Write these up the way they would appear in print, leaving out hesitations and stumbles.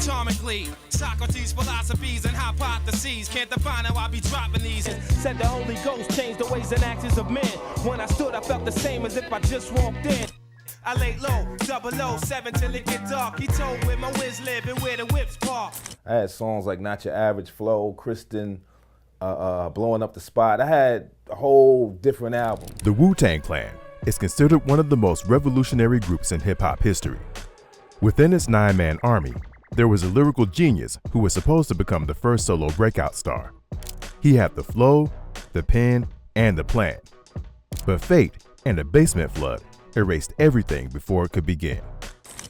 atomically. Socrates' philosophies and hypotheses can't define how I be dropping these. Said the Holy Ghost changed the ways and actions of men. When I stood, I felt the same as if I just walked in. I lay low, 007 till it get dark. He told where my whiz live and where the whips park. I had songs like Not Your Average Flow, Kristen, Blowing Up the Spot. I had a whole different album. The Wu-Tang Clan is considered one of the most revolutionary groups in hip-hop history. Within its 9-man army, there was a lyrical genius who was supposed to become the first solo breakout star. He had the flow, the pen, and the plan. But fate and a basement flood erased everything before it could begin.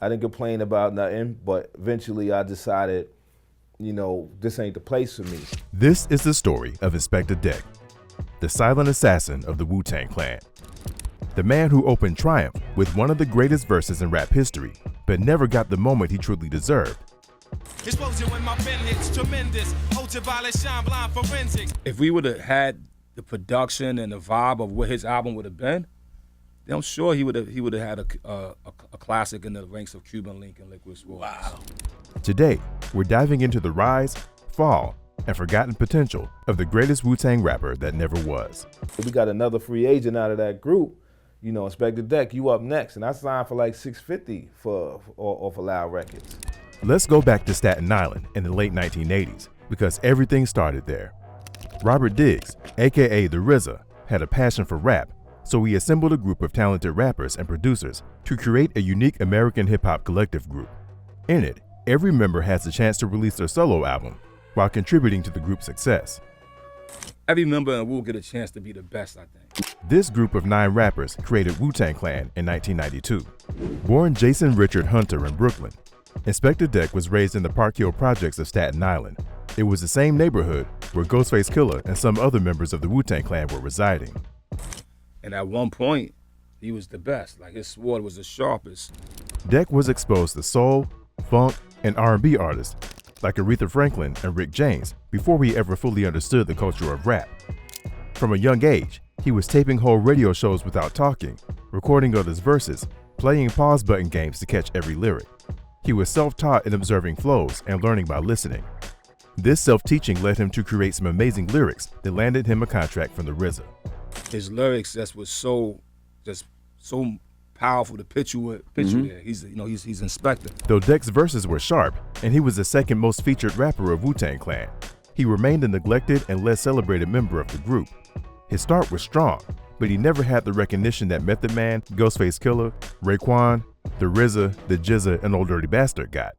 I didn't complain about nothing, but eventually I decided, you know, this ain't the place for me. This is the story of Inspectah Deck, the silent assassin of the Wu-Tang Clan. The man who opened Triumph with one of the greatest verses in rap history, but never got the moment he truly deserved. Explosion when my pen hits tremendous. Ultraviolet shine blind forensics. If we would have had the production and the vibe of what his album would have been, then I'm sure he would have had a classic in the ranks of Cuban Link and Liquid Swords. Wow. Today, we're diving into the rise, fall, and forgotten potential of the greatest Wu-Tang rapper that never was. We got another free agent out of that group. You know, Inspectah Deck, you up next. And I signed for like $650 off of Loud Records. Let's go back to Staten Island in the late 1980s, because everything started there. Robert Diggs, aka the RZA, had a passion for rap, so he assembled a group of talented rappers and producers to create a unique American hip-hop collective group. In it, every member has the chance to release their solo album while contributing to the group's success. Every member in Wu get a chance to be the best, I think. This group of 9 rappers created Wu-Tang Clan in 1992. Born Jason Richard Hunter in Brooklyn, Inspectah Deck was raised in the Park Hill projects of Staten Island. It was the same neighborhood where Ghostface Killah and some other members of the Wu-Tang Clan were residing. And at one point, he was the best. Like, his sword was the sharpest. Deck was exposed to soul, funk, and R&B artists like Aretha Franklin and Rick James before he ever fully understood the culture of rap. From a young age, he was taping whole radio shows without talking, recording others' verses, playing pause button games to catch every lyric. He was self-taught in observing flows and learning by listening. This self-teaching led him to create some amazing lyrics that landed him a contract from the RZA. His lyrics just was so powerful to picture there. He's Inspectah. Though Deck's verses were sharp, and he was the second most featured rapper of Wu-Tang Clan, he remained a neglected and less celebrated member of the group. His start was strong, but he never had the recognition that Method Man, Ghostface Killah, Raekwon, the RZA, the GZA, and Old Dirty Bastard got.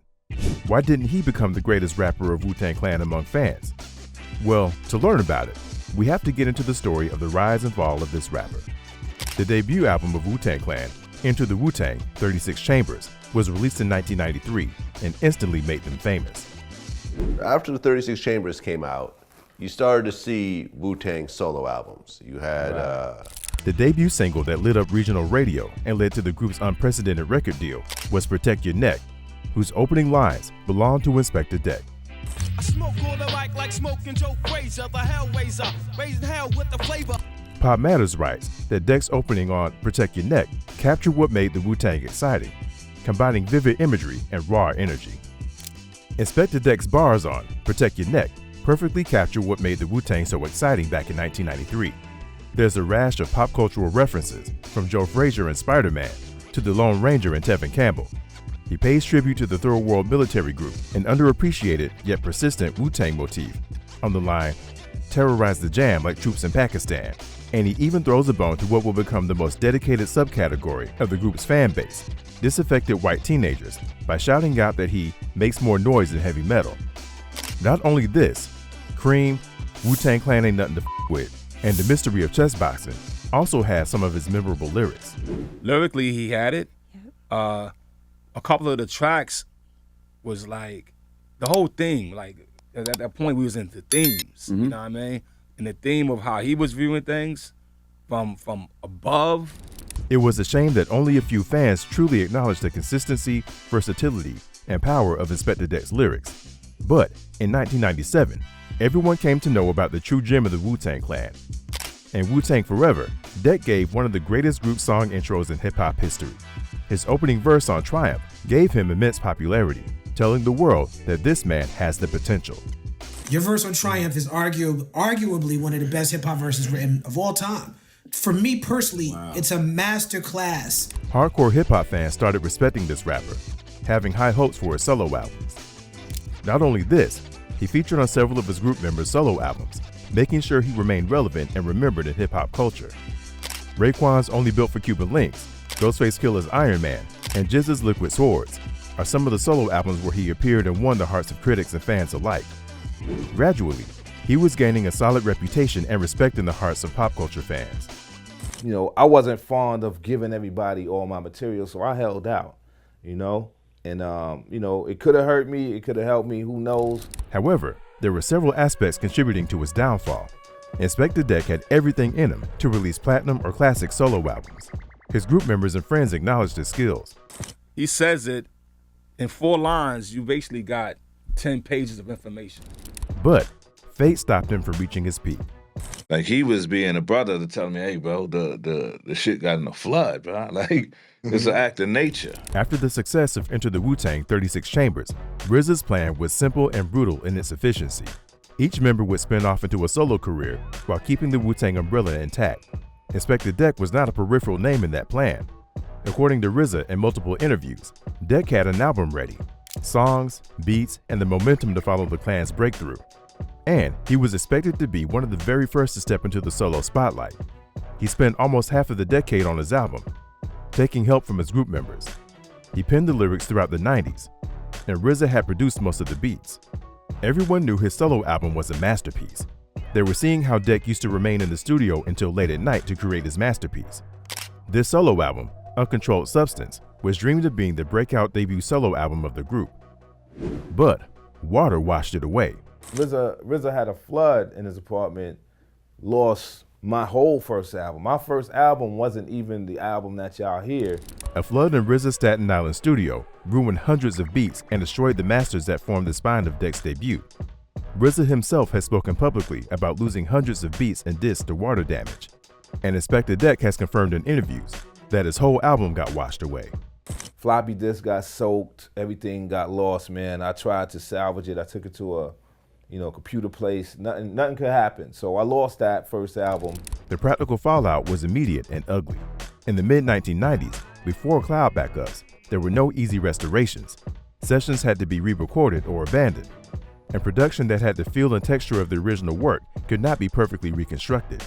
Why didn't he become the greatest rapper of Wu-Tang Clan among fans? Well, to learn about it, we have to get into the story of the rise and fall of this rapper. The debut album of Wu-Tang Clan, Enter the Wu-Tang, 36 Chambers, was released in 1993 and instantly made them famous. After the 36 Chambers came out, you started to see Wu-Tang solo albums. You had The debut single that lit up regional radio and led to the group's unprecedented record deal was Protect Your Neck, whose opening lines belonged to Inspectah Deck. I smoke all the like smoking Joe Frazier, the Hellraiser, raising hell with the flavor. Pop Matters writes that Deck's opening on Protect Your Neck captured what made the Wu-Tang exciting, combining vivid imagery and raw energy. Inspectah Deck's bars on Protect Your Neck perfectly capture what made the Wu-Tang so exciting back in 1993. There's a rash of pop cultural references, from Joe Frazier and Spider-Man to the Lone Ranger and Tevin Campbell. He pays tribute to the Third World Military Group, an underappreciated yet persistent Wu-Tang motif, on the line, terrorize the jam like troops in Pakistan. And he even throws a bone to what will become the most dedicated subcategory of the group's fan base, disaffected white teenagers, by shouting out that he makes more noise than heavy metal. Not only this, Cream, Wu-Tang Clan ain't nothing to f with, and The Mystery of Chess Boxing also has some of his memorable lyrics. Lyrically, he had it. A couple of the tracks was like, the whole thing, like at that point we was into themes, you know what I mean? And the theme of how he was viewing things from above. It was a shame that only a few fans truly acknowledged the consistency, versatility, and power of Inspectah Deck's lyrics. But in 1997, everyone came to know about the true gem of the Wu-Tang Clan. In Wu-Tang Forever, Deck gave one of the greatest group song intros in hip-hop history. His opening verse on Triumph gave him immense popularity, telling the world that this man has the potential. Your verse on Triumph is arguably one of the best hip hop verses written of all time. For me personally, it's a master class. Hardcore hip hop fans started respecting this rapper, having high hopes for his solo albums. Not only this, he featured on several of his group members' solo albums, making sure he remained relevant and remembered in hip hop culture. Raekwon's Only Built for Cuban Links, Ghostface Killer's Iron Man, and Jizz's Liquid Swords are some of the solo albums where he appeared and won the hearts of critics and fans alike. Gradually, he was gaining a solid reputation and respect in the hearts of pop culture fans. You know, I wasn't fond of giving everybody all my material, so I held out, you know? And, you know, it could have hurt me, it could have helped me, who knows? However, there were several aspects contributing to his downfall. Inspectah Deck had everything in him to release platinum or classic solo albums. His group members and friends acknowledged his skills. He says it in 4 lines, you basically got 10 pages of information. But fate stopped him from reaching his peak. Like, he was being a brother to tell me, hey, bro, the shit got in a flood, bro. Like, it's an act of nature. After the success of Enter the Wu-Tang 36 Chambers, RZA's plan was simple and brutal in its efficiency. Each member would spin off into a solo career while keeping the Wu-Tang umbrella intact. Inspectah Deck was not a peripheral name in that plan. According to RZA in multiple interviews, Deck had an album ready, songs, beats, and the momentum to follow the Clan's breakthrough. And he was expected to be one of the very first to step into the solo spotlight. He spent almost half of the decade on his album, taking help from his group members. He penned the lyrics throughout the 90s, and RZA had produced most of the beats. Everyone knew his solo album was a masterpiece. They were seeing how Deck used to remain in the studio until late at night to create his masterpiece. This solo album, Uncontrolled Substance, was dreamed of being the breakout debut solo album of the group. But water washed it away. RZA had a flood in his apartment, lost my whole first album. My first album wasn't even the album that y'all hear. A flood in RZA's Staten Island studio ruined hundreds of beats and destroyed the masters that formed the spine of Deck's debut. RZA himself has spoken publicly about losing hundreds of beats and discs to water damage. And Inspectah Deck has confirmed in interviews that his whole album got washed away. Floppy disk got soaked, everything got lost, man. I tried to salvage it. I took it to a computer place. Nothing could happen. So I lost that first album. The practical fallout was immediate and ugly. In the mid-1990s, before cloud backups, there were no easy restorations. Sessions had to be re-recorded or abandoned, and production that had the feel and texture of the original work could not be perfectly reconstructed.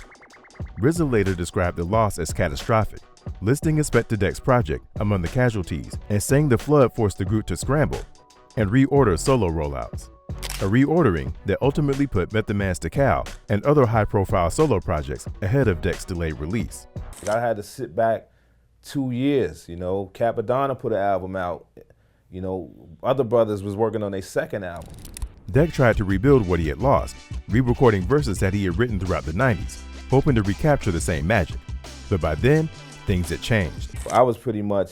RZA later described the loss as catastrophic, listing Inspectah Deck's project among the casualties and saying the flood forced the group to scramble and reorder solo rollouts. A reordering that ultimately put Method Man's Cal and other high-profile solo projects ahead of Deck's delayed release. I had to sit back 2 years, Capadonna put an album out, other brothers was working on their second album. Deck tried to rebuild what he had lost, re-recording verses that he had written throughout the 90s, hoping to recapture the same magic. But by then, things had changed. I was pretty much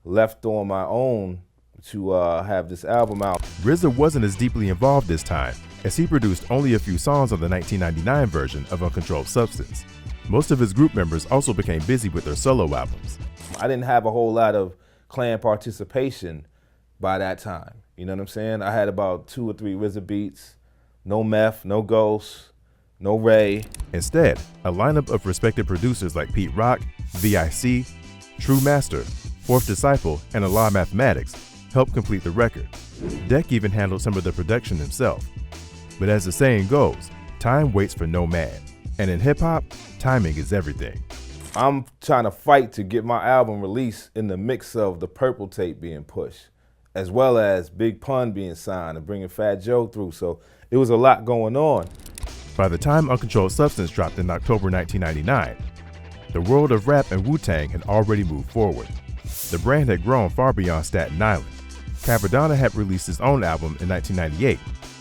left on my own to have this album out. RZA wasn't as deeply involved this time, as he produced only a few songs on the 1999 version of Uncontrolled Substance. Most of his group members also became busy with their solo albums. I didn't have a whole lot of Clan participation by that time. You know what I'm saying? I had about 2 or 3 RZA beats, no Meth, no Ghost, no Ray. Instead, a lineup of respected producers like Pete Rock, VIC, True Master, Fourth Disciple, and Allah Mathematics helped complete the record. Deck even handled some of the production himself. But as the saying goes, time waits for no man. And in hip-hop, timing is everything. I'm trying to fight to get my album released in the mix of the Purple tape being pushed, as well as Big Pun being signed and bringing Fat Joe through. So it was a lot going on. By the time Uncontrolled Substance dropped in October 1999, the world of rap and Wu-Tang had already moved forward. The brand had grown far beyond Staten Island. Capadonna had released his own album in 1998.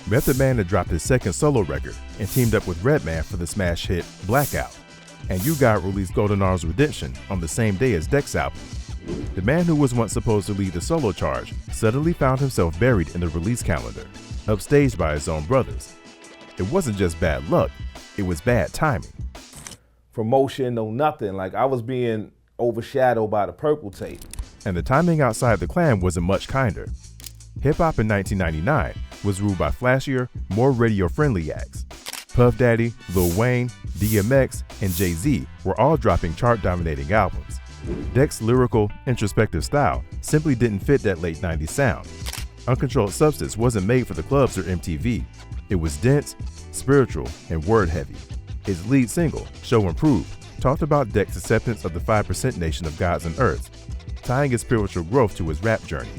Method Man had dropped his second solo record and teamed up with Redman for the smash hit Blackout. And U-God released Golden Arms Redemption on the same day as Deck's album. The man who was once supposed to lead the solo charge suddenly found himself buried in the release calendar, upstaged by his own brothers. It wasn't just bad luck, it was bad timing. Promotion, no nothing. Like, I was being overshadowed by the Purple tape. And the timing outside the Clan wasn't much kinder. Hip-hop in 1999 was ruled by flashier, more radio-friendly acts. Puff Daddy, Lil Wayne, DMX, and Jay-Z were all dropping chart-dominating albums. Deck's lyrical, introspective style simply didn't fit that late 90s sound. Uncontrolled Substance wasn't made for the clubs or MTV. It was dense, spiritual, and word-heavy. His lead single, Show and Prove, talked about Deck's acceptance of the 5% nation of gods and earths, tying his spiritual growth to his rap journey.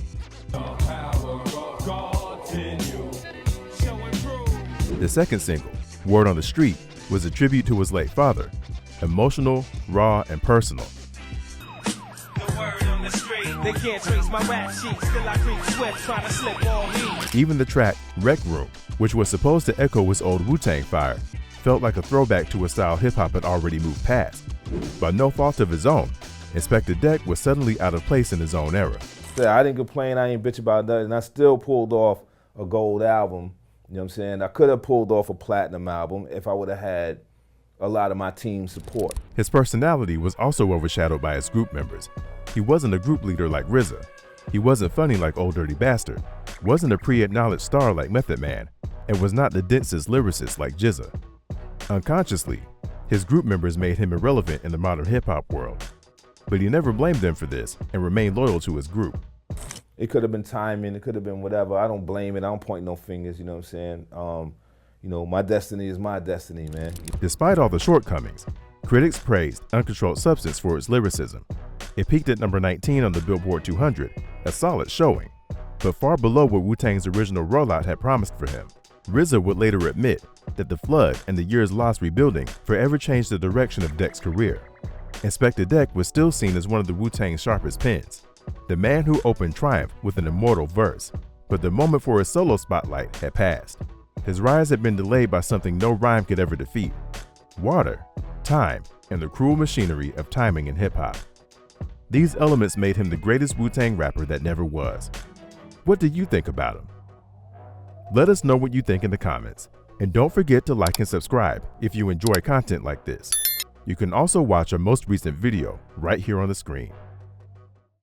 The second single, Word on the Street, was a tribute to his late father, emotional, raw, and personal. They can't trace my rap sheet, still I creep swift, trying to slip all heat. Even the track Rec Room, which was supposed to echo his old Wu-Tang fire, felt like a throwback to a style hip-hop had already moved past. By no fault of his own, Inspectah Deck was suddenly out of place in his own era. Yeah, I didn't complain, I ain't bitch about nothing. I still pulled off a gold album, you know what I'm saying? I could have pulled off a platinum album if I would have had a lot of my team's support. His personality was also overshadowed by his group members. He wasn't a group leader like RZA. He wasn't funny like Old Dirty Bastard, wasn't a pre-acknowledged star like Method Man, and was not the densest lyricist like GZA. Unconsciously, his group members made him irrelevant in the modern hip-hop world. But he never blamed them for this and remained loyal to his group. It could have been timing, it could have been whatever. I don't blame it, I don't point no fingers, you know what I'm saying? You know, my destiny is my destiny, man. Despite all the shortcomings, critics praised Uncontrolled Substance for its lyricism. It peaked at number 19 on the Billboard 200, a solid showing, but far below what Wu-Tang's original rollout had promised for him. RZA would later admit that the flood and the years lost rebuilding forever changed the direction of Deck's career. Inspectah Deck was still seen as one of the Wu-Tang's sharpest pens, the man who opened Triumph with an immortal verse, but the moment for his solo spotlight had passed. His rise had been delayed by something no rhyme could ever defeat: water, time, and the cruel machinery of timing in hip-hop. These elements made him the greatest Wu-Tang rapper that never was. What do you think about him? Let us know what you think in the comments, and don't forget to like and subscribe if you enjoy content like this. You can also watch our most recent video right here on the screen.